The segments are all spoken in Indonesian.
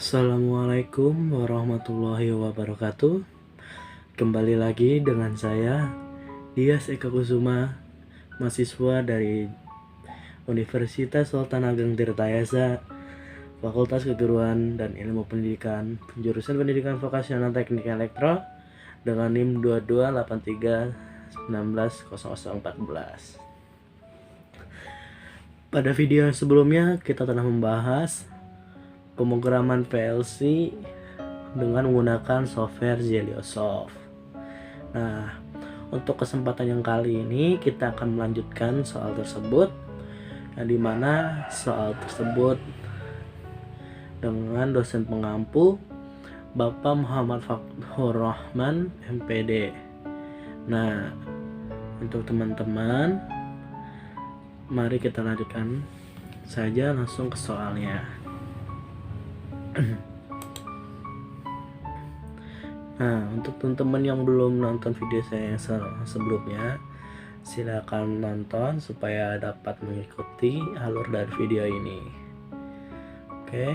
Assalamualaikum warahmatullahi wabarakatuh. Kembali lagi dengan saya Dias Eka Kusuma, mahasiswa dari Universitas Sultan Ageng Tirtayasa, Fakultas Keguruan dan Ilmu Pendidikan, jurusan Pendidikan Vokasional Teknik Elektro dengan NIM 2283190014. Pada video sebelumnya kita telah membahas pemrograman PLC dengan menggunakan software Zeliosoft. Nah, untuk kesempatan yang kali ini kita akan melanjutkan soal tersebut, yang dimana soal tersebut dengan dosen pengampu Bapak Muhammad Fathur Rahman MPD. Nah, untuk teman-teman, mari kita lanjutkan saja langsung ke soalnya. Nah, untuk teman-teman yang belum nonton video saya yang sebelumnya, silakan nonton supaya dapat mengikuti alur dari video ini. Oke,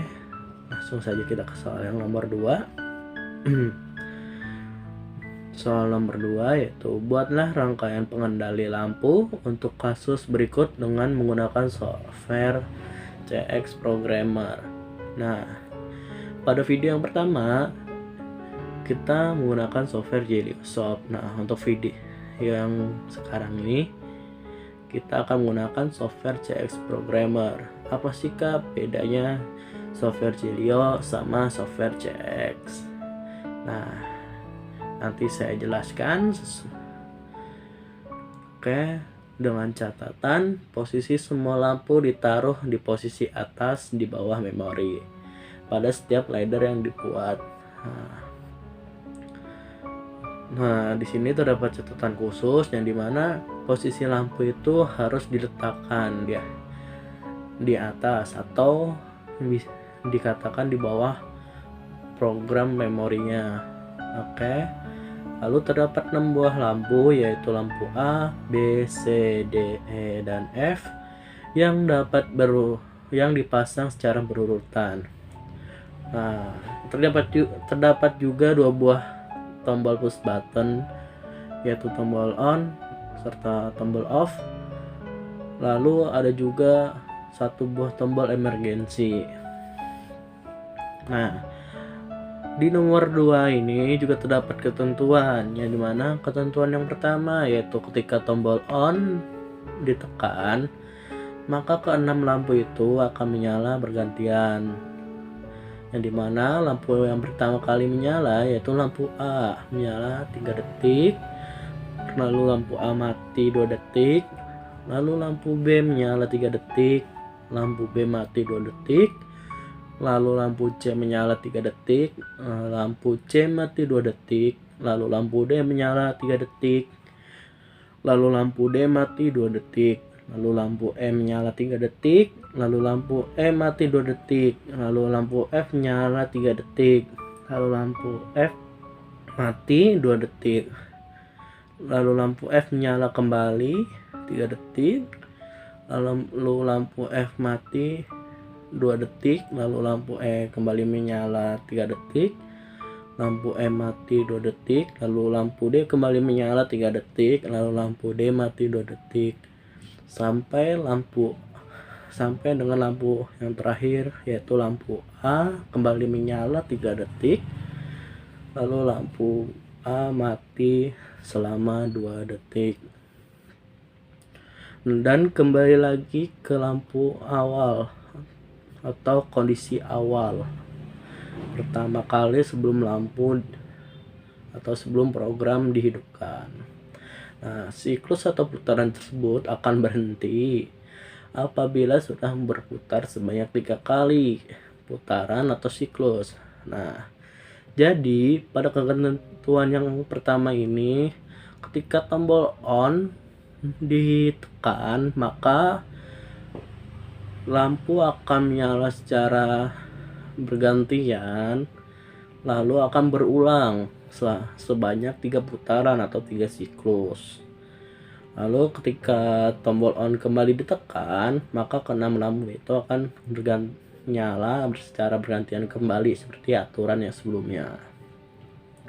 langsung saja kita ke soal yang nomor 2. Soal nomor 2 yaitu buatlah rangkaian pengendali lampu untuk kasus berikut dengan menggunakan software CX Programmer. Nah, pada video yang pertama kita menggunakan software Zeliosoft. Nah, untuk video yang sekarang ini kita akan menggunakan software CX Programmer. Apa sih Kak bedanya software Zelio sama software CX? Nah, nanti saya jelaskan. Oke, dengan catatan posisi semua lampu ditaruh di posisi atas di bawah memori pada setiap ladder yang dibuat. Nah, di sini terdapat catatan khusus yang dimana posisi lampu itu harus diletakkan di atas atau dikatakan di bawah program memorinya. Oke. Lalu terdapat 6 buah lampu, yaitu lampu A, B, C, D, E, dan F yang dipasang secara berurutan. Nah, terdapat juga 2 buah tombol push button, yaitu tombol on serta tombol off. Lalu ada juga 1 buah tombol emergency. Nah, di nomor 2 ini juga terdapat ketentuan, yang dimana ketentuan yang pertama yaitu ketika tombol on ditekan, maka ke-6 lampu itu akan menyala bergantian. Yang dimana lampu yang pertama kali menyala yaitu lampu A menyala 3 detik, lalu lampu A mati 2 detik, lalu lampu B menyala 3 detik, lampu B mati 2 detik, lalu lampu C menyala 3 detik, lampu C mati 2 detik, lalu lampu D menyala 3 detik, lalu lampu D mati 2 detik, lalu lampu E menyala 3 detik, lalu lampu E mati 2 detik, lalu lampu F menyala 3 detik, lalu lampu F mati 2 detik, lalu lampu F menyala kembali 3 detik, lalu lampu F mati 2 detik, lalu lampu E kembali menyala 3 detik, lampu E mati 2 detik, lalu lampu D kembali menyala 3 detik, lalu lampu D mati 2 detik, sampai dengan lampu yang terakhir yaitu lampu A kembali menyala 3 detik, lalu lampu A mati selama 2 detik, dan kembali lagi ke lampu awal atau kondisi awal pertama kali sebelum lampu atau sebelum program dihidupkan. Nah, siklus atau putaran tersebut akan berhenti apabila sudah berputar sebanyak 3 kali putaran atau siklus. Nah, jadi pada ketentuan yang pertama ini, ketika tombol on ditekan, maka lampu akan menyala secara bergantian, lalu akan berulang sebanyak 3 putaran atau 3 siklus. Lalu ketika tombol on kembali ditekan, maka ke-6 lampu itu akan nyala secara bergantian kembali seperti aturan yang sebelumnya.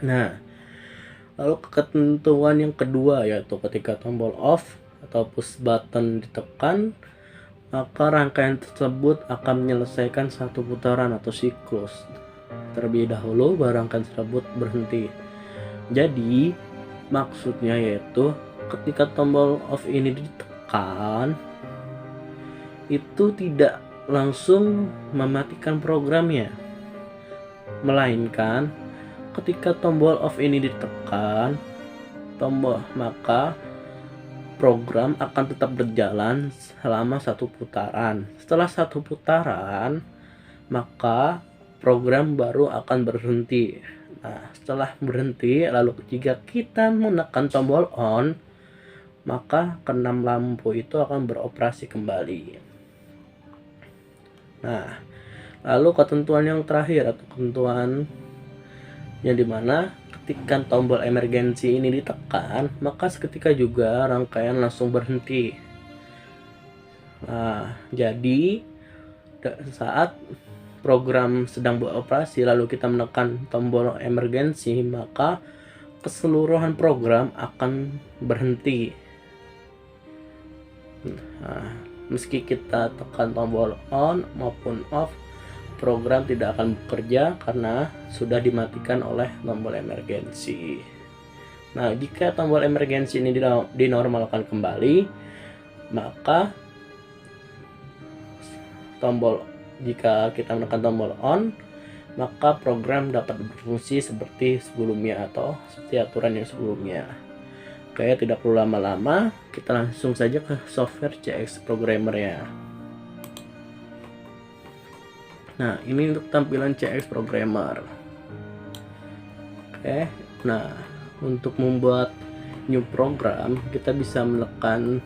Nah, lalu ketentuan yang kedua yaitu ketika tombol off atau push button ditekan, maka rangkaian tersebut akan menyelesaikan satu putaran atau siklus. Terlebih dahulu baru rangkaian tersebut berhenti. Jadi maksudnya yaitu ketika tombol off ini ditekan, itu tidak langsung mematikan programnya, melainkan ketika tombol off ini ditekan, maka program akan tetap berjalan selama satu putaran. Setelah satu putaran, maka program baru akan berhenti. Nah, setelah berhenti, lalu jika kita menekan tombol on, maka keenam lampu itu akan beroperasi kembali. Nah, lalu ketentuan yang terakhir atau ketentuan yang dimana ketika tombol emergensi ini ditekan, maka seketika juga rangkaian langsung berhenti. Nah, jadi saat program sedang beroperasi lalu kita menekan tombol emergensi, maka keseluruhan program akan berhenti. Nah, meski kita tekan tombol on maupun off, program tidak akan bekerja karena sudah dimatikan oleh tombol emergensi. Nah, jika tombol emergensi ini dinormalkan kembali, maka jika kita menekan tombol on, maka program dapat berfungsi seperti sebelumnya atau seperti aturan yang sebelumnya. Oke, tidak perlu lama-lama, kita langsung saja ke software CX Programmer ya. Nah, ini untuk tampilan CX Programmer. Oke, nah untuk membuat new program, kita bisa menekan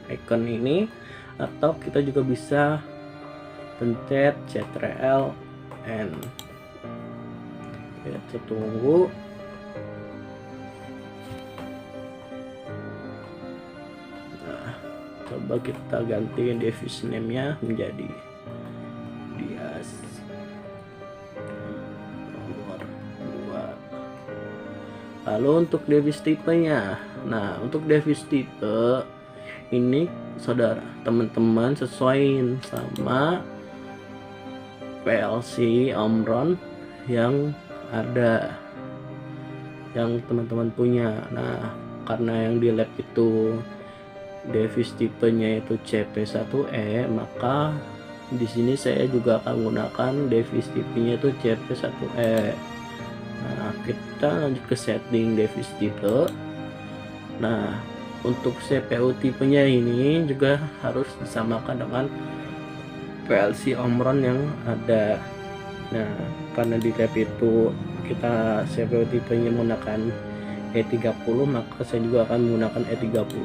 icon ini, atau kita juga bisa pencet Ctrl N. Kita tunggu. Coba kita ganti device name-nya menjadi Dias nomor 2. Lalu untuk device tipenya, nah untuk device tipe ini saudara teman-teman sesuaiin sama PLC Omron yang ada, yang teman-teman punya. Nah, karena yang di lab itu device tipenya itu CP1E, maka di sini saya juga akan menggunakan device tipenya itu CP1E. Nah, kita lanjut ke setting device tipe. Nah, untuk CPU tipenya ini juga harus disamakan dengan PLC Omron yang ada. Nah, karena di lab itu kita CPU tipenya menggunakan E30, maka saya juga akan menggunakan E30.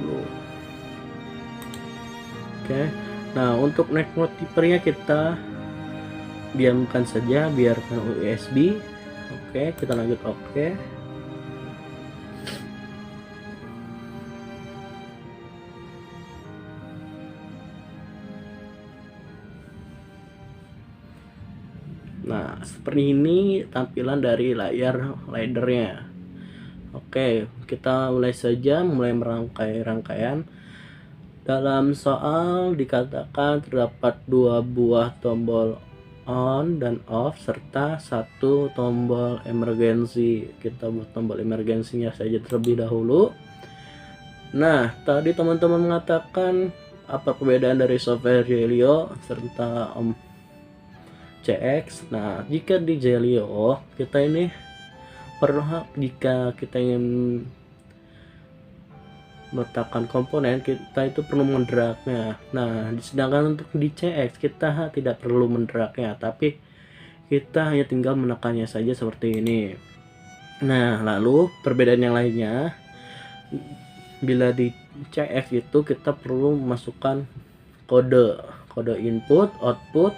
Oke, nah untuk network tipernya kita diamkan saja, biarkan USB. Oke, kita lanjut oke. Nah, seperti ini tampilan dari layar laddernya. Oke, kita mulai merangkai rangkaian. Dalam soal dikatakan terdapat 2 buah tombol on dan off serta 1 tombol emergensi. Kita buat tombol emergensinya saja terlebih dahulu. Nah, tadi teman-teman mengatakan apa perbedaan dari software Zelio serta CX. Nah, jika di Zelio kita ini jika kita ingin meletakkan komponen, kita itu perlu mendragnya. Nah, sedangkan untuk di CX kita tidak perlu mendragnya, tapi kita hanya tinggal menekannya saja seperti ini. Nah, lalu perbedaan yang lainnya, bila di CX itu kita perlu memasukkan kode input, output,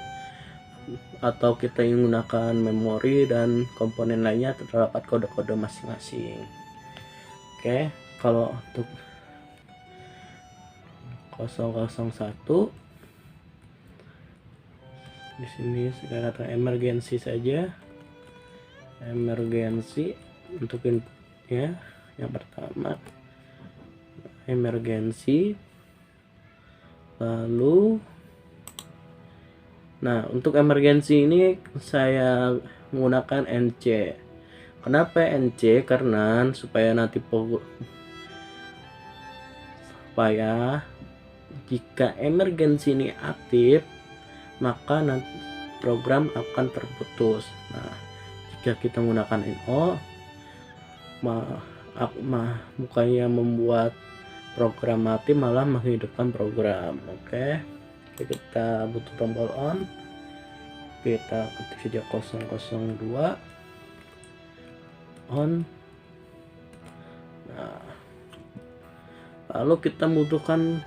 atau kita ingin menggunakan memori dan komponen lainnya terdapat kode-kode masing-masing. Oke, kalau untuk 001 Di sini saya kata emergensi saja, emergensi untuk inputnya. Yang pertama emergensi, lalu nah untuk emergensi ini saya menggunakan NC. Kenapa NC? Karena supaya jika emergensi ini aktif, maka nanti program akan terputus. Nah, jika kita menggunakan NO, bukannya membuat program mati, malah menghidupkan program. Oke, kita butuh tombol on, kita ketik saja 002 on. Nah, lalu kita butuhkan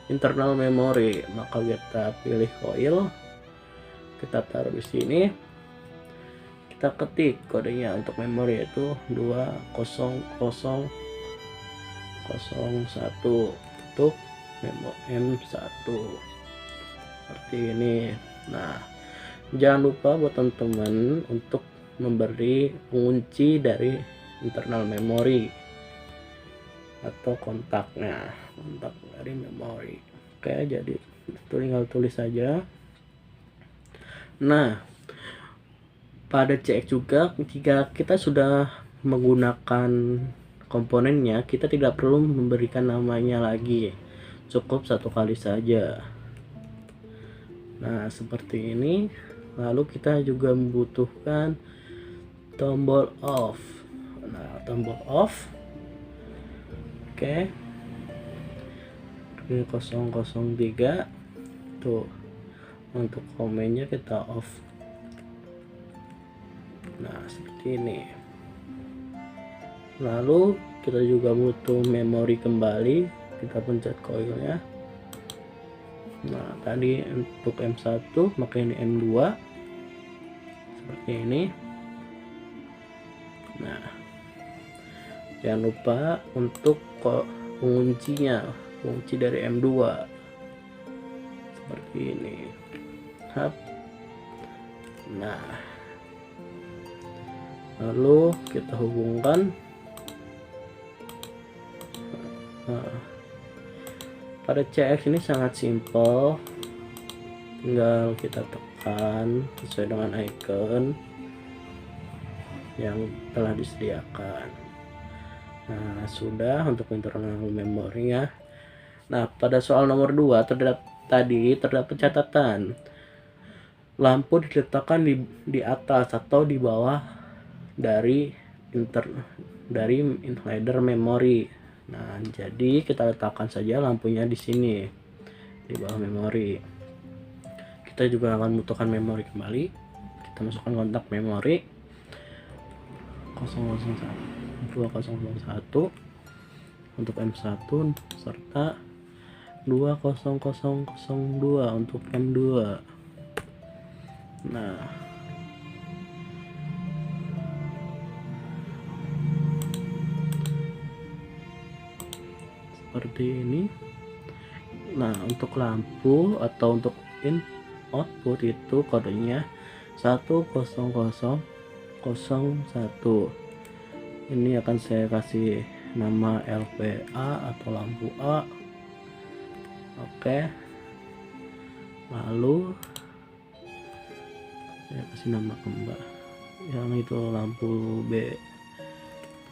internal memory, maka kita pilih coil, kita taruh di sini, kita ketik kodenya untuk memori yaitu 20001 untuk M1 seperti ini. Nah, jangan lupa buat teman-teman untuk memberi kunci dari internal memory atau kontak dari memori. Oke, jadi tinggal tulis saja. Nah, pada CX juga jika kita sudah menggunakan komponennya, kita tidak perlu memberikan namanya lagi, cukup satu kali saja. Nah, seperti ini. Lalu kita juga membutuhkan tombol off. Nah, tombol off, oke, 003 tuh untuk komennya kita off. Nah, seperti ini. Lalu kita juga butuh memori kembali, kita pencet coilnya. Nah, tadi untuk M1 maka ini M2 seperti ini. Nah, jangan lupa untuk penguncinya, kunci dari M2 seperti ini. Nah, lalu kita hubungkan. Pada CX ini sangat simple, tinggal kita tekan sesuai dengan icon yang telah disediakan. Nah, sudah untuk internal memori ya. Nah, pada soal nomor 2 terdapat catatan lampu diletakkan di atas atau di bawah dari header memori. Nah, jadi kita letakkan saja lampunya di sini di bawah memori. Kita juga akan membutuhkan memori kembali. Kita masukkan kontak memori 2001 untuk M1 serta 20002 untuk M2. Nah, seperti ini. Nah, untuk lampu atau untuk output itu kodenya 10001. Ini akan saya kasih nama LPA atau lampu A. Oke, lalu saya kasih nama kembali yang itu lampu B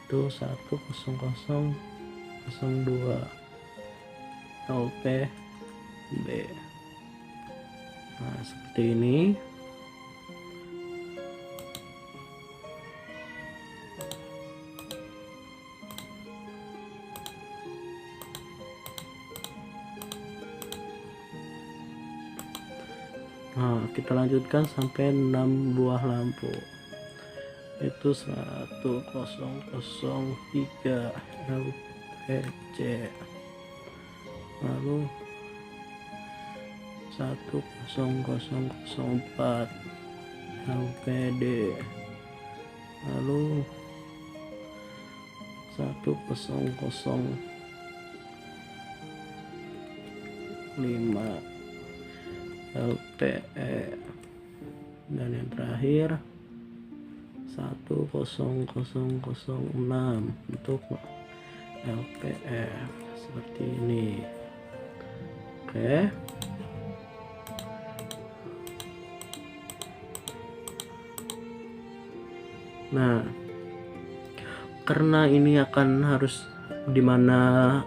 itu 10002 LPB. Nah, seperti ini. Nah, kita lanjutkan sampai 6 buah lampu. Itu 1003 LPC, lalu 10004 LPD, lalu 1005 LPE. dan yang terakhir 10006 untuk LPF seperti ini. Oke. Nah, karena ini akan harus dimana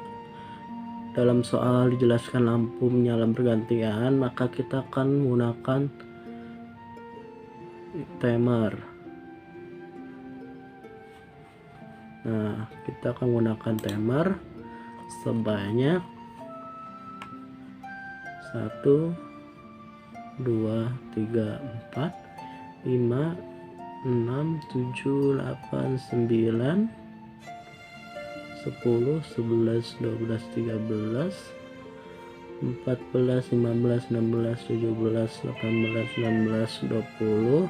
dalam soal dijelaskan lampu menyala bergantian, maka kita akan menggunakan timer. Nah, kita akan menggunakan timer sebanyak 1 2 3 4 5 6 7 8 9 10 11 12 13 14 15 16 17 18 19 20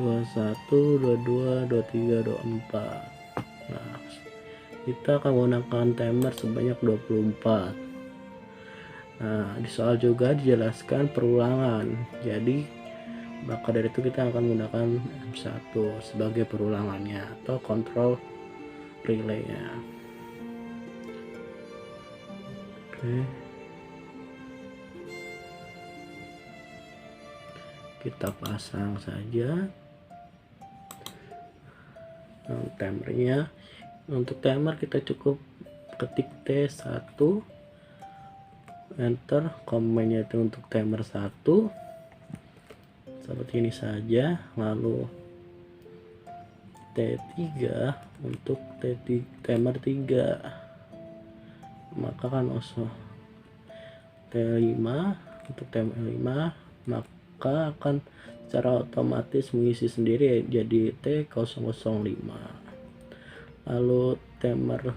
21 22 23 24. Nah, kita akan menggunakan timer sebanyak 24. Nah, di soal juga dijelaskan perulangan, jadi maka dari itu kita akan menggunakan M1 sebagai perulangannya atau kontrol relaynya. Oke. Kita pasang saja timernya. Untuk timer kita cukup ketik T1, enter, komennya itu untuk timer 1 seperti ini saja, lalu T3 untuk timer 3, maka kan T5 untuk timer 5, maka akan secara otomatis mengisi sendiri jadi T005. Lalu timer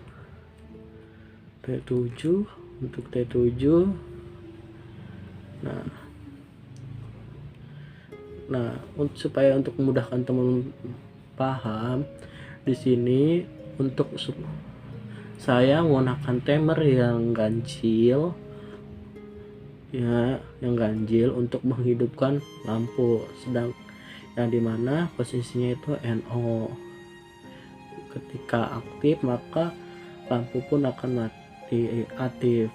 T7 untuk T7. Nah, supaya untuk memudahkan teman paham, di sini untuk saya menggunakan timer yang ganjil, ya, yang ganjil untuk menghidupkan lampu, sedang yang dimana posisinya itu NO. Ketika aktif maka lampu pun akan mati aktif.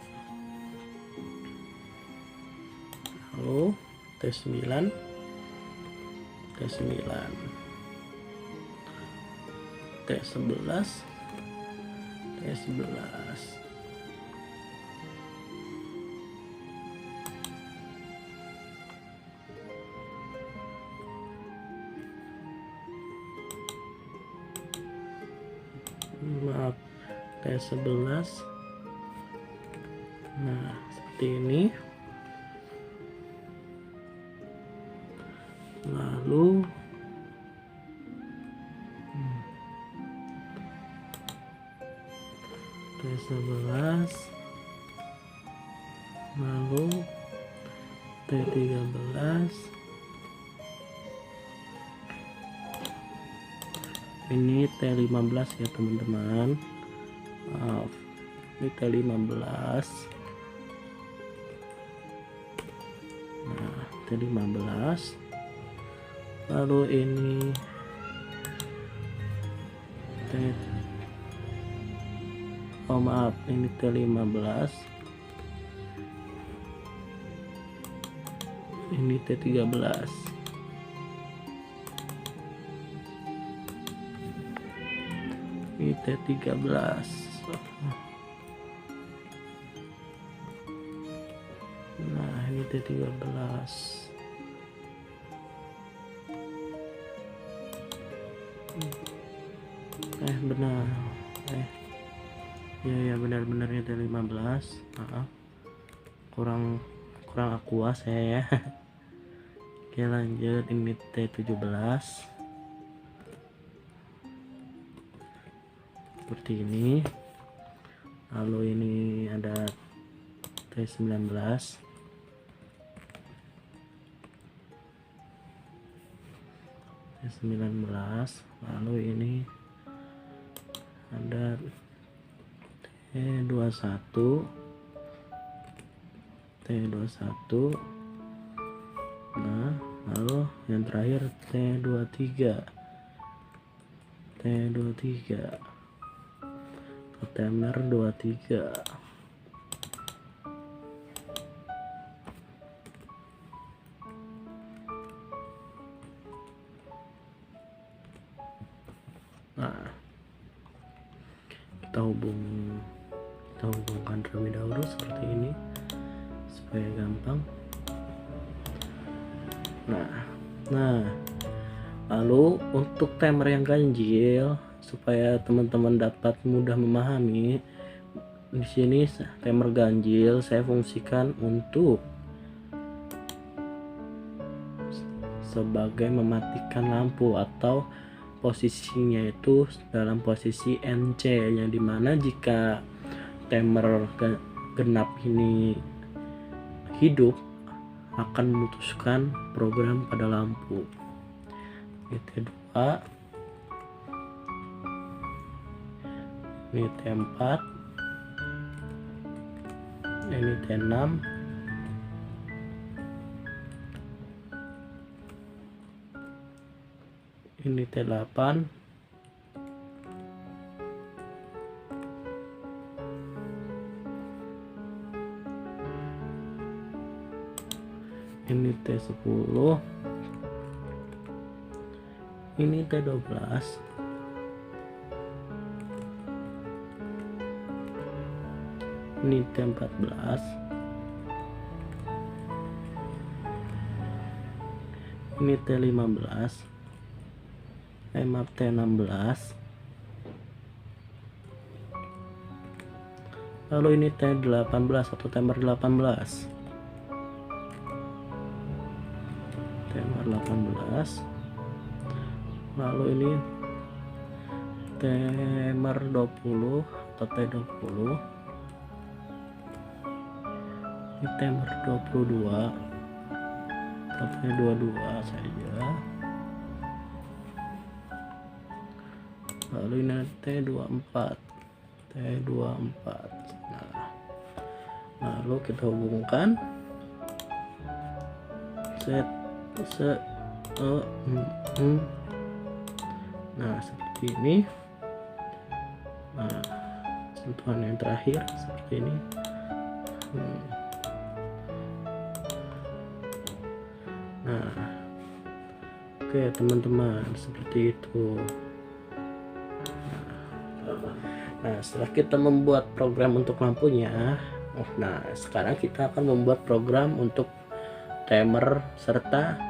Lalu T9, T9, T11, T11. Maaf, T11. Nah, seperti ini. Lalu T11, lalu T13. Ini T15 ya teman-teman. Maaf, ini T15. Nah, T15. Lalu ini maaf, ini T15. Ini T13. Ini T13. Nah, ini T13. Benar. Ya benar-benarnya T15. Maaf, kurang akuas saya ya. Oke, lanjut, ini T17 seperti ini. Lalu ini ada T19. Lalu ini ada T21. Nah, lalu yang terakhir T23 timer 23. Nah, kita hubungkan terlebih dahulu seperti ini supaya gampang. Nah, lalu untuk timer yang ganjil supaya teman-teman dapat mudah memahami, di sini timer ganjil saya fungsikan untuk sebagai mematikan lampu, atau posisinya itu dalam posisi NC, yang dimana jika timer genap ini hidup akan memutuskan program pada lampu. Ini T2, ini T4, ini T6, ini T8, ini T10, ini T12, ini T14, ini T15, maaf T16, lalu ini T18 atau timer 18, lalu ini timer 20 atau T20, ini timer 22 atau T22 saja, lalu ini T24. Nah, lalu kita hubungkan nah seperti ini. Nah, sentuhan yang terakhir seperti ini. Nah, oke teman-teman, seperti itu. Nah, setelah kita membuat program untuk lampunya, nah sekarang kita akan membuat program untuk timer, serta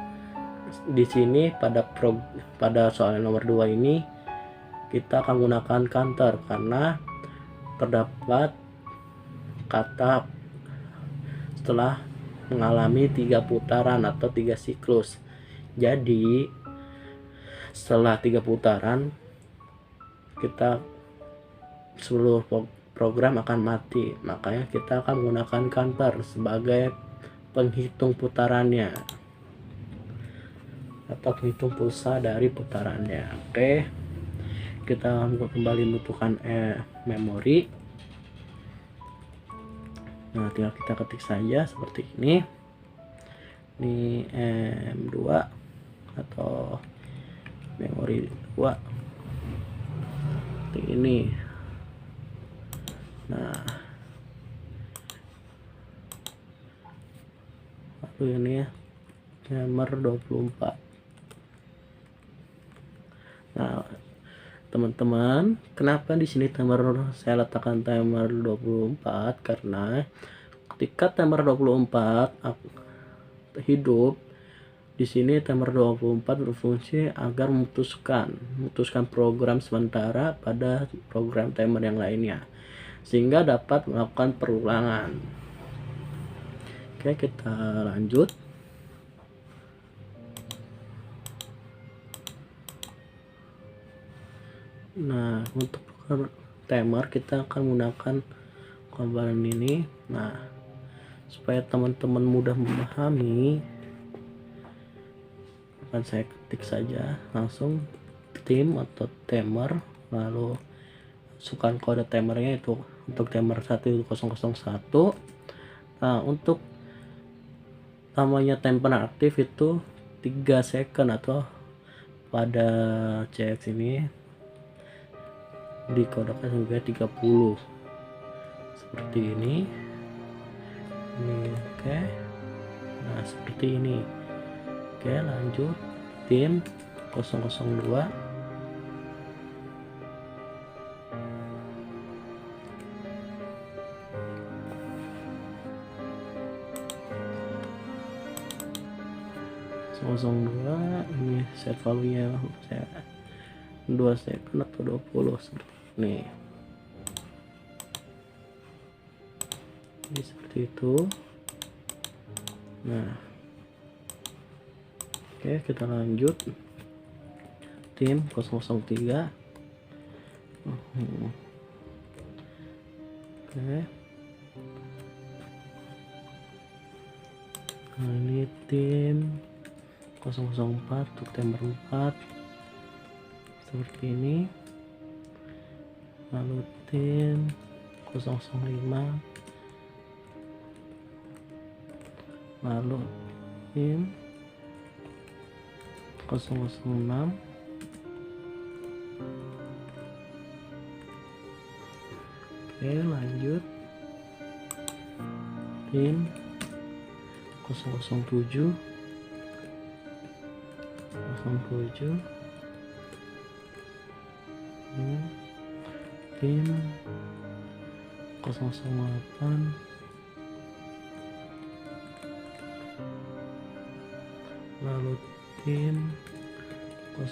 di sini pada soal nomor 2 ini kita akan menggunakan counter karena terdapat kata setelah mengalami 3 putaran atau 3 siklus. Jadi setelah 3 putaran seluruh program akan mati, makanya kita akan menggunakan counter sebagai penghitung putarannya atau penghitung pulsa dari putarannya. Oke, kita kembali membutuhkan memori. Nah, tinggal kita ketik saja seperti ini M2 atau memori 2 seperti ini. Nah, lalu ini timer 24. Nah, teman-teman, kenapa di sini saya letakkan timer 24? Karena ketika timer 24 hidup, di sini timer 24 berfungsi agar memutuskan program sementara pada program timer yang lainnya, sehingga dapat melakukan perulangan. Oke, kita lanjut. Nah, untuk timer kita akan menggunakan komponen ini. Nah, supaya teman-teman mudah memahami, akan saya ketik saja langsung tim atau timer, lalu masukkan kode timernya itu untuk timer 1001. Nah, untuk namanya timer aktif itu 3 second atau pada CX ini dikodokkan sampai 30 seperti ini. Oke. Nah, seperti ini. Oke, lanjut tim 002. Ini set value nya saya 2 second atau 20 seperti ini. Jadi seperti itu. Nah, oke, kita lanjut tim 003. Oke, nah ini tim 004 September 4 seperti ini. Lalu tim 005, lalu tim 006, oke, lanjut tim 007 tim 008, lalu tim 09,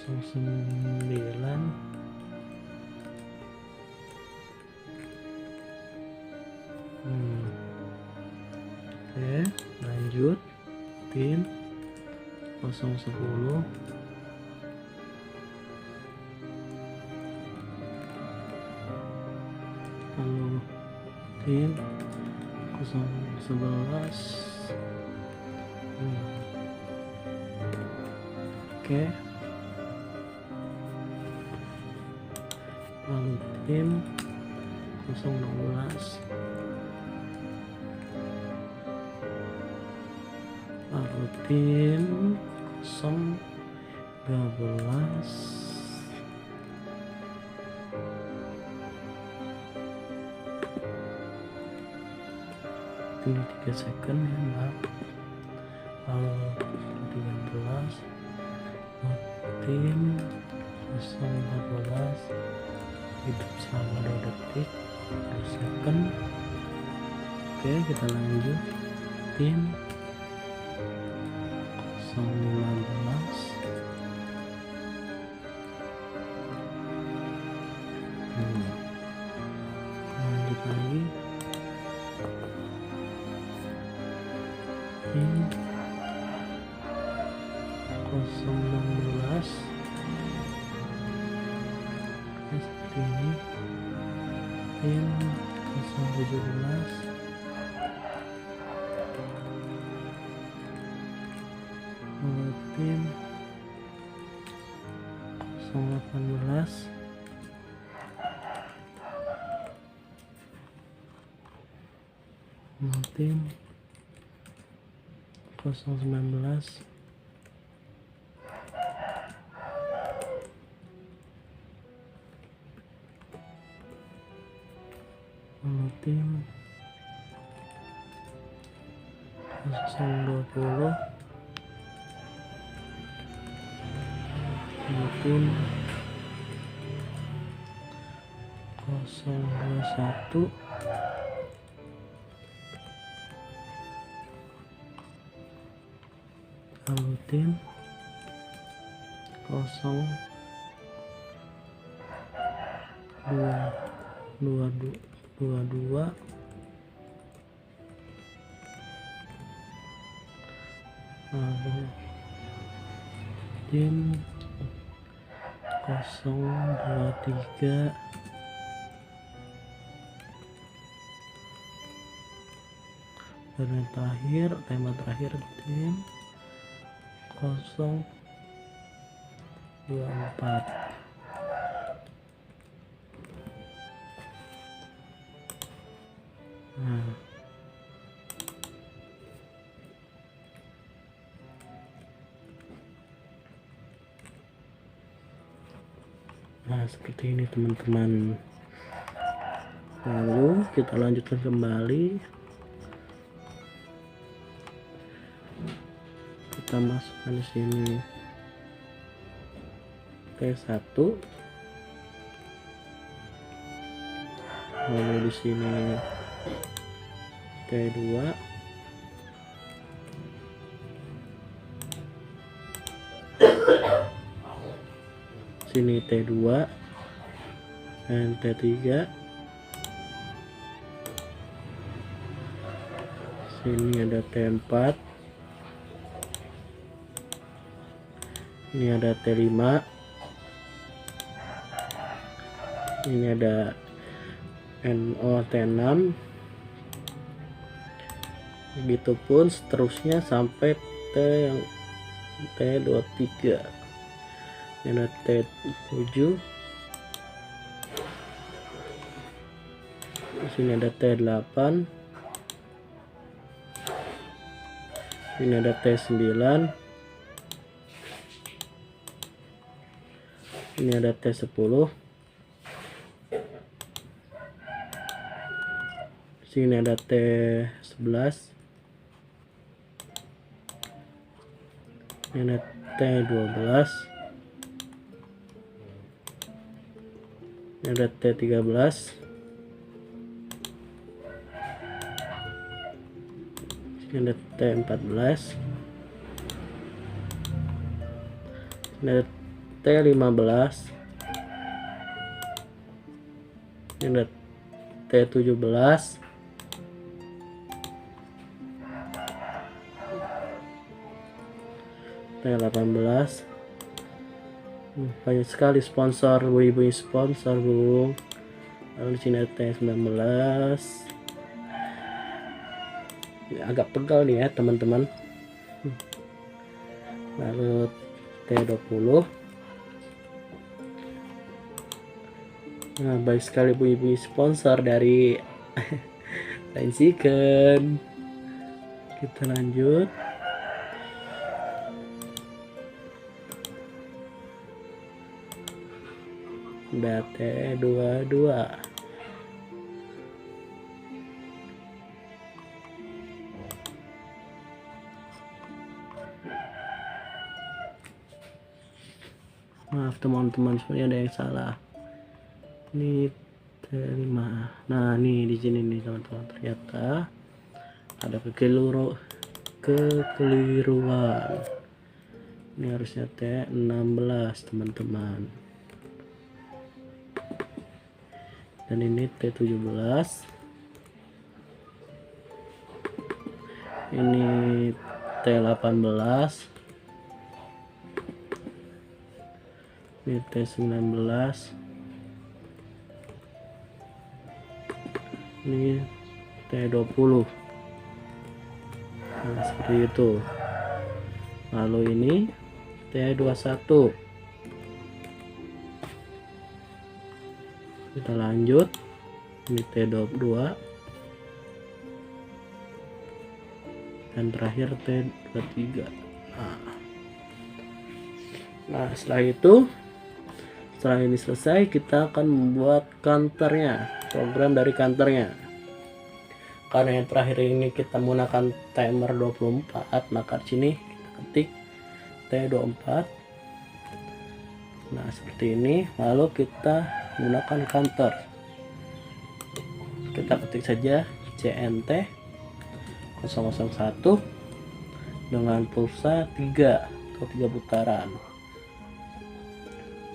oke, lanjut tim 010, lalu tim 011, oke, lalu tim 016, lalu tim 013, ini 3 second ya, maaf. Lalu 13, tim 014 hidup selama 2 detik 2 second. Oke, kita lanjut tim 015, lanjut lagi tim 016, seperti ini. Tim 017, tim 018, tim 019, tim 020, tim 021, lalu tim 022, lalu tim 023, dan yang terakhir tema terakhir tim 024. Nah, Nah, seperti ini teman-teman. Lalu kita lanjutkan kembali. Kita masukkan di sini T1. Lalu di sini T2. Sini T2 dan T3. Sini ada T4. Ini ada T5. Ini ada T6. Begitupun seterusnya sampai T yang T23. Ini ada T7. Di sini ada T8. Ini ada T9. Ini ada T10. Sini ada T11. Ini ada T12. Ini ada T13. Ini ada T14. Ini ada T15. Ini ada T17. T18. Banyak sekali sponsor, ibu-ibu sponsor bu. Lalu di sini ada T19. Ini agak pegal nih ya teman-teman. Lalu T20. Nah, baik sekali ibu-ibu sponsor dari Line Chicken. Kita lanjut. Udah T22. Maaf teman-teman, sebenarnya ada yang salah. Ini T5. Nah, nih di sini nih teman-teman, ternyata ada kekeliruan. Ini harusnya T16 teman-teman. Dan ini T17. Ini T18. Ini T19. Ini T20. Nah, seperti itu. Lalu ini T21. Kita lanjut. Ini T22. Dan terakhir T23. Nah, setelah ini selesai, kita akan membuat counternya, program dari counternya. Karena yang terakhir ini kita menggunakan timer 24, maka di sini kita ketik T24. Nah, seperti ini. Lalu kita menggunakan counter. Kita ketik saja CNT 001 dengan pulsa 3 atau 3 putaran.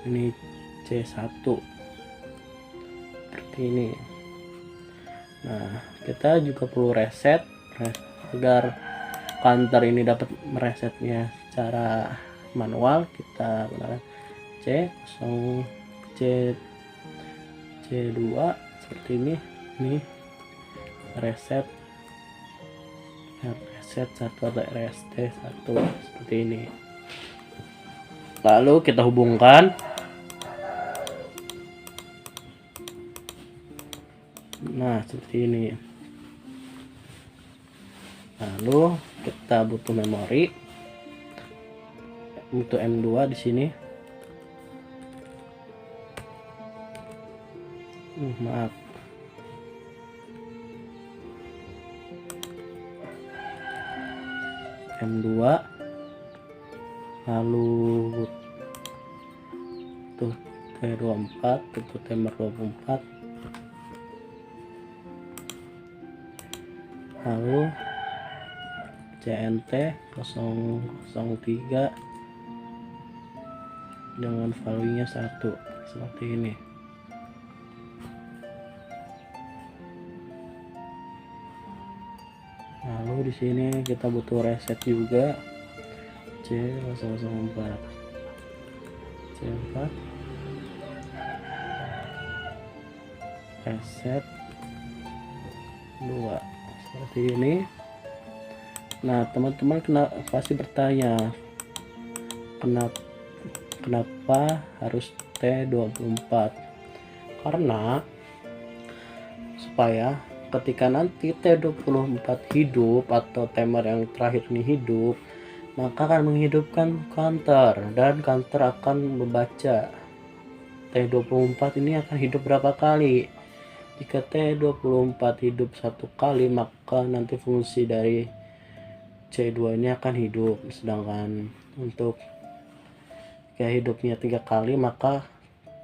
Ini C1 seperti ini. Nah, kita juga perlu reset agar counter ini dapat meresetnya secara manual. Kita gunakan C2 seperti ini. Ini reset 1 atau RST 1 seperti ini. Lalu kita hubungkan. Nah, seperti ini. Lalu kita butuh memori. Butuh M2 di sini. maaf, M2, lalu tuh T24 itu timer 24, lalu CNT 003 dengan value nya 1 seperti ini. Lalu di sini kita butuh reset juga, C004 C4 reset 2 seperti ini. Nah, teman-teman pasti bertanya kenapa harus T24? Karena supaya ketika nanti T24 hidup atau timer yang terakhir ini hidup, maka akan menghidupkan counter dan counter akan membaca T24 ini akan hidup berapa kali. Jika T24 hidup 1 kali, maka nanti fungsi dari C2 ini akan hidup, sedangkan untuk hidupnya 3 kali, maka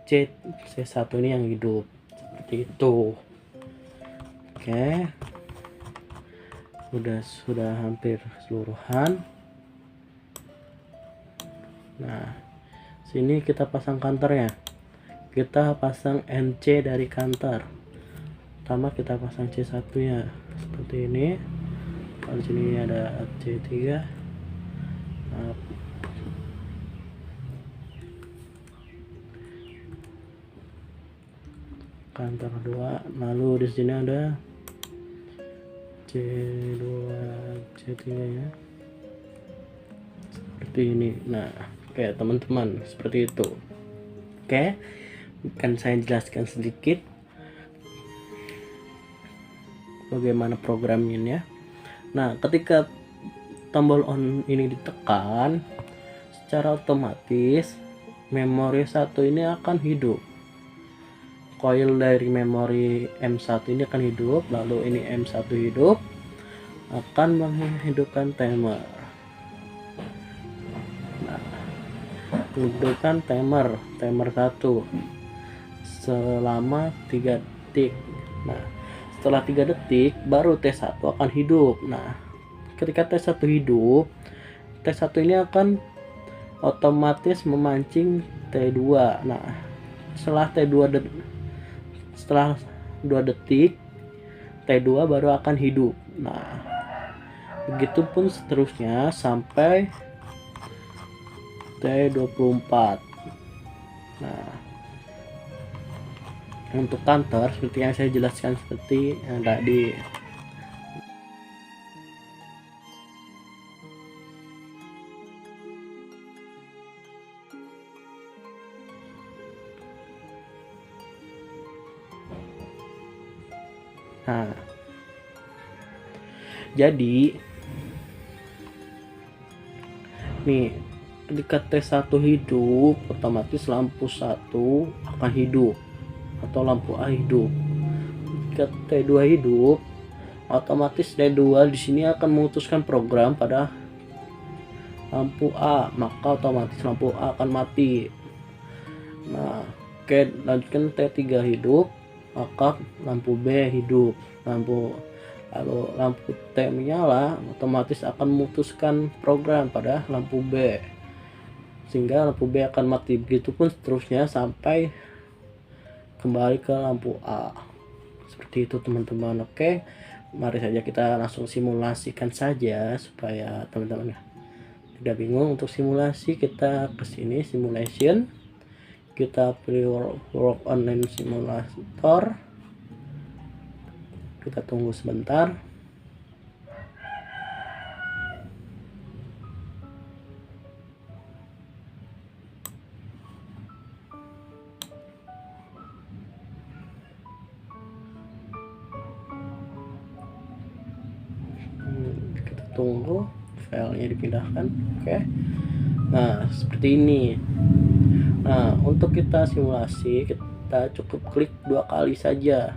C1 ini yang hidup, seperti itu. Oke, sudah hampir keseluruhan. Nah, sini kita pasang counternya. Kita pasang NC dari counter. Pertama kita pasang C1 nya seperti ini. Di sini ada C3. Nah, counter 2, lalu di sini ada C2 C3 ya, seperti ini. Nah, oke teman-teman, seperti itu. Oke, akan saya jelaskan sedikit bagaimana programnya. Nah, ketika tombol on ini ditekan, secara otomatis memori 1 ini akan hidup. Coil dari memori M1 ini akan hidup, lalu ini M1 hidup, akan menghidupkan timer. Nah, menghidupkan timer 1 selama 3 detik. Nah, setelah 3 detik baru T1 akan hidup. Nah, ketika T1 hidup, T1 ini akan otomatis memancing T2. Nah, setelah 2 detik T2 baru akan hidup. Nah, begitupun seterusnya sampai T24. Nah, untuk counter seperti yang saya jelaskan seperti yang tadi. Nah, jadi nih ketika T1 hidup, otomatis lampu 1 akan hidup atau lampu A hidup. Jika T2 hidup, otomatis T2 di sini akan memutuskan program pada lampu A, maka otomatis lampu A akan mati. Nah, oke, lanjutkan T3 hidup, maka lampu B hidup. Lalu lampu T menyala, otomatis akan memutuskan program pada lampu B, sehingga lampu B akan mati. Begitupun seterusnya sampai kembali ke lampu A. Seperti itu teman-teman. Oke, mari saja kita langsung simulasikan saja supaya teman-teman tidak bingung. Untuk simulasi kita ke sini, simulation, kita pilih work online simulator, kita tunggu sebentar. Kita tunggu filenya dipindahkan. Oke, nah seperti ini. Nah, untuk kita simulasi, kita kita cukup klik 2 kali saja,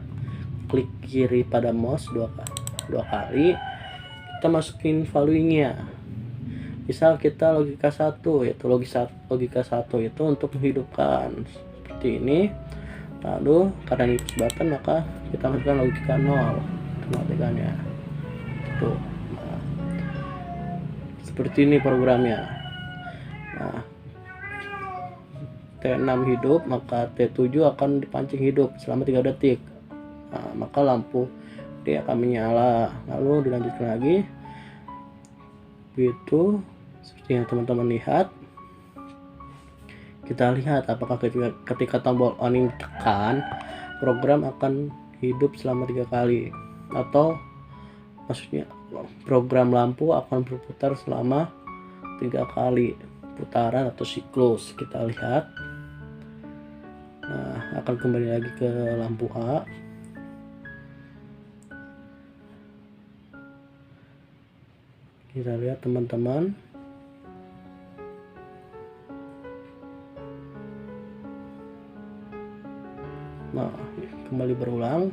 klik kiri pada mouse 2 kali, kita masukin valuenya. Misal kita logika 1, yaitu logika 1 itu untuk menghidupkan seperti ini, lalu karena ini push button maka kita masukkan logika 0 matikannya tuh. Nah, seperti ini programnya. Nah, T6 hidup, maka T7 akan dipancing hidup selama 3 detik. Nah, maka lampu dia akan menyala, lalu dilanjutkan lagi begitu seperti yang teman-teman lihat. Kita lihat apakah ketika tombol on ini ditekan, program akan hidup selama 3 kali, atau maksudnya program lampu akan berputar selama 3 kali putaran atau siklus. Kita lihat. Nah, akan kembali lagi ke lampu H. Kita lihat teman-teman. Nah, kembali berulang.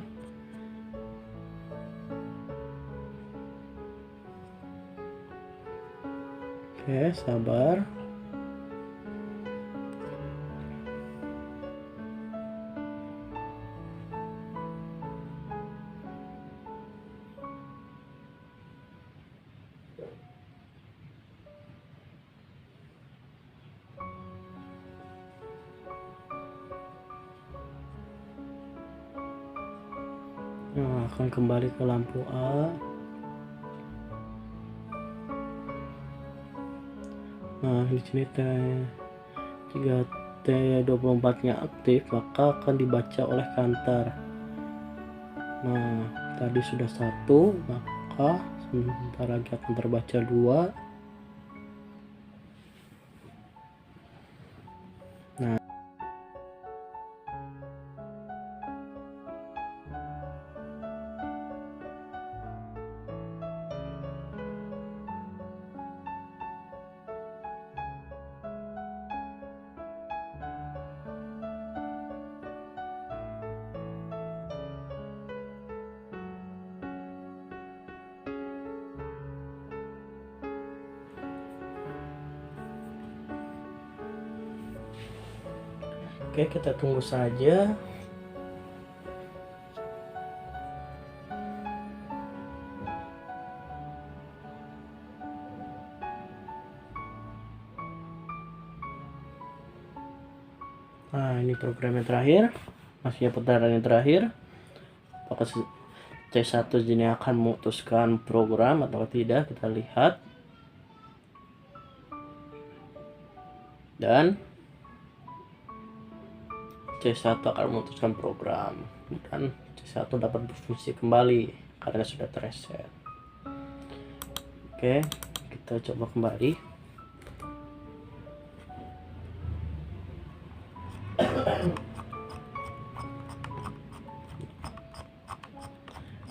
Oke, sabar. Nah, akan kembali ke lampu A. Nah, di sini jika T24-nya aktif, maka akan dibaca oleh kantor. Nah, tadi sudah 1, maka sebentar lagi akan terbaca 2. Nah, oke, kita tunggu saja. Nah, ini program yang terakhir, masih putaran yang terakhir. Apakah C1 ini akan memutuskan program atau tidak, kita lihat. Dan C1 akan memutuskan program, dan C1 dapat berfungsi kembali karena sudah terreset. Oke, kita coba kembali.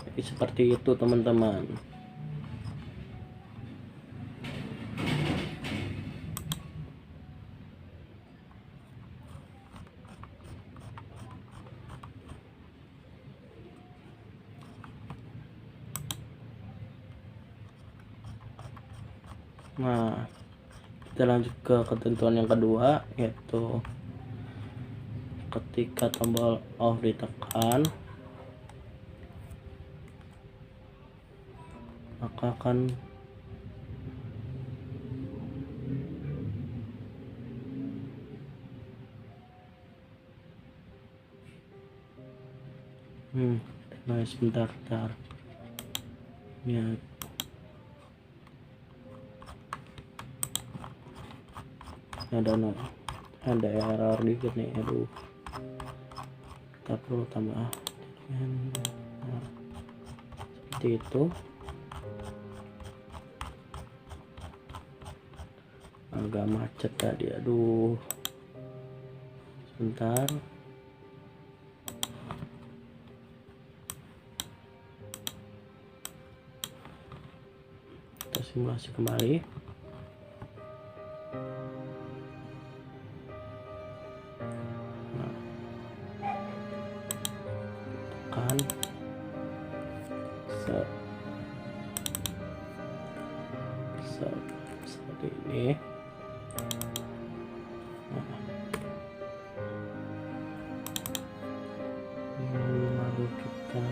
Jadi seperti itu teman-teman. Nah, kita lanjut ke ketentuan yang kedua, yaitu ketika tombol off ditekan, maka akan sebentar ya, ada error dikit nih, aduh, kita perlu tambah seperti itu. Agak macet tadi, aduh, sebentar. Kita simulasi kembali. tekan seperti ini. Lalu kita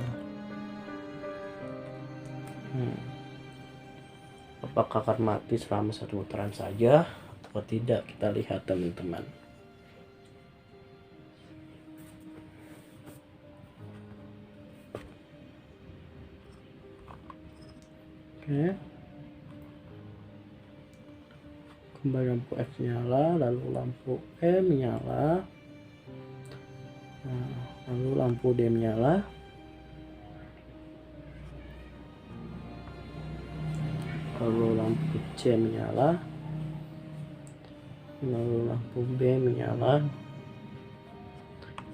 apakah akan mati selama 1 putaran saja atau tidak, kita lihat teman-teman. Oke, kembali lampu F nyala, lalu lampu E menyala, lalu lampu D menyala, lalu lampu C menyala, lalu lampu B menyala,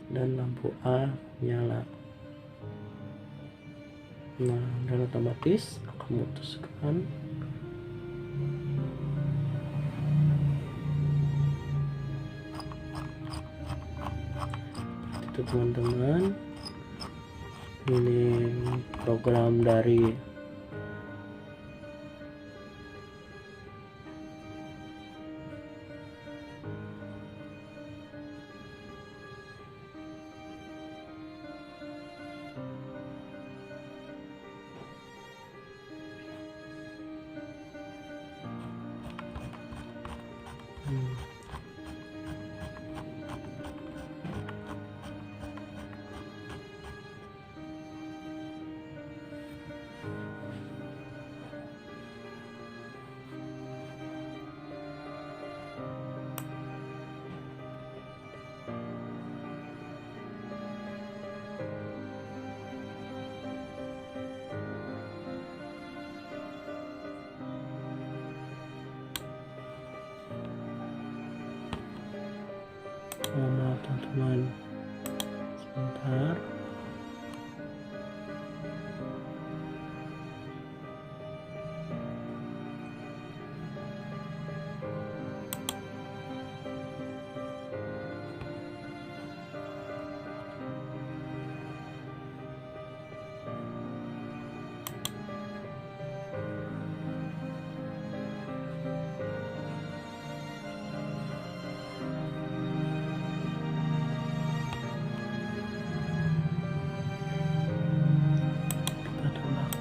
dan lampu A menyala. Nah, dan otomatis akan memutuskan itu teman-teman. Ini program dari maaf teman-teman, sebentar.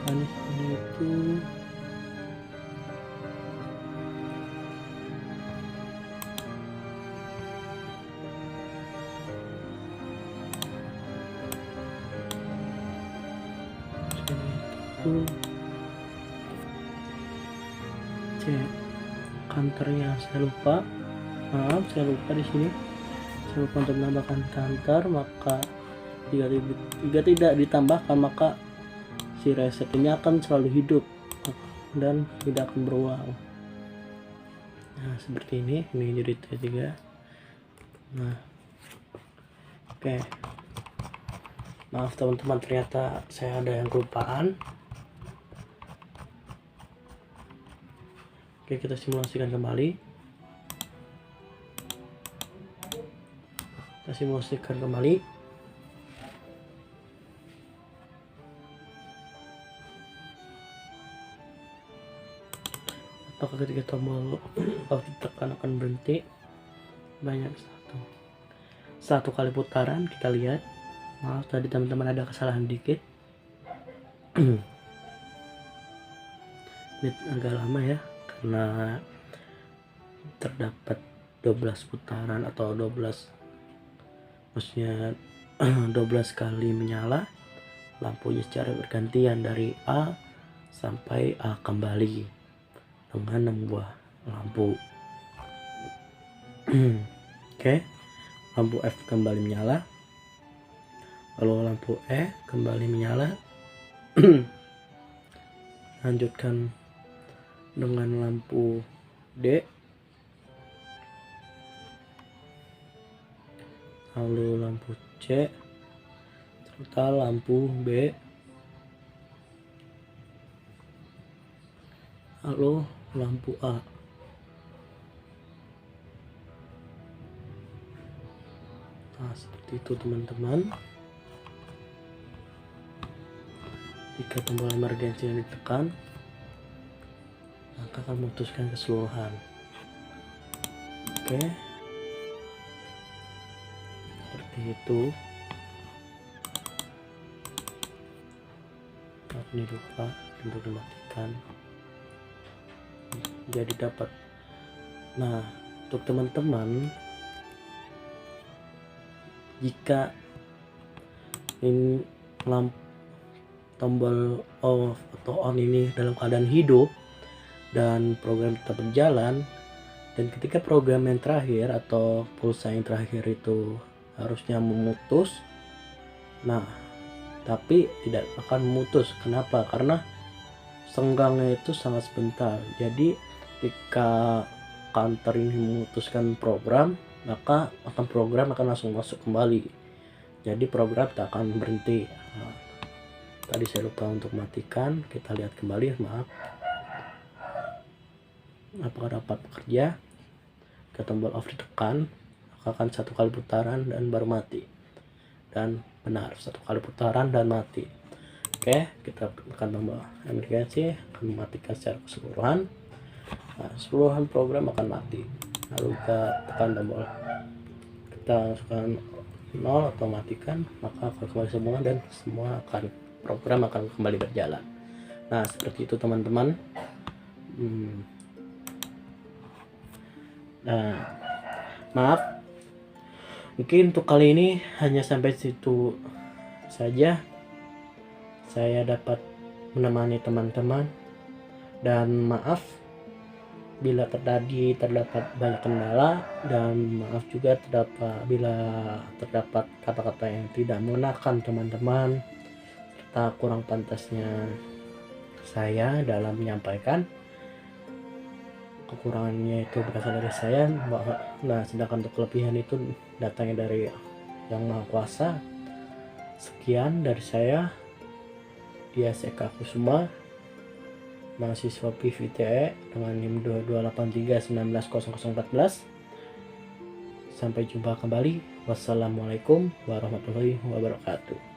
Seperti itu. C kantornya saya lupa, maaf saya lupa di sini, saya lupa untuk menambahkan kantor. Maka jika tidak ditambahkan, maka si reset ini akan selalu hidup dan tidak akan berulang. Nah, seperti ini jadi T3. Nah, oke, maaf teman-teman, ternyata saya ada yang kelupaan. Oke, kita simulasikan kembali. Apakah ketika tombol off ditekan akan berhenti? Banyak satu kali putaran. Kita lihat. Maaf tadi teman-teman ada kesalahan dikit. Ini agak lama ya, karena terdapat 12 putaran atau 12, maksudnya 12 kali menyala lampunya secara bergantian dari A sampai A kembali dengan 6 buah lampu. Oke, lampu F kembali menyala, lalu lampu E kembali menyala. Lanjutkan dengan lampu D, lalu lampu C, serta lampu B, lalu lampu A. Nah, seperti itu teman-teman. Jika tombol emergency yang ditekan, maka akan memutuskan keseluruhan. Oke, seperti itu. Ini lupa untuk dimatikan, jadi dapat. Nah, untuk teman-teman, jika ini tombol off atau on ini dalam keadaan hidup dan program tetap berjalan, dan ketika program yang terakhir atau pulsa yang terakhir itu harusnya memutus, nah tapi tidak akan memutus. Kenapa? Karena senggangnya itu sangat sebentar. Jadi ketika counter ini memutuskan program, maka program akan langsung masuk kembali. Jadi program tak akan berhenti. Nah, tadi saya lupa untuk matikan. Kita lihat kembali, maaf. Apakah dapat bekerja? Ke tombol off ditekan, maka akan 1 kali putaran dan baru mati. Dan benar, 1 kali putaran dan mati. Oke, kita tekan tombol emergency, akan mematikan secara keseluruhan. Nah, keseluruhan program akan mati. Lalu kita tekan tombol, kita masukkan 0 atau matikan, maka akan kembali semua dan semua program akan kembali berjalan. Nah, seperti itu teman-teman. Nah, maaf, mungkin untuk kali ini hanya sampai situ saja. Saya dapat menemani teman-teman, dan maaf bila terdapat banyak kendala, dan maaf juga bila terdapat kata-kata yang tidak mengenakan teman-teman, serta kurang pantasnya saya dalam menyampaikan. Kekurangannya itu berasal dari saya. Nah, sedangkan untuk kelebihan itu datangnya dari Yang Maha Kuasa. Sekian dari saya, Dias Eka Kusuma, mahasiswa PVTE dengan NIM 2283190014. Sampai jumpa kembali. Wassalamualaikum warahmatullahi wabarakatuh.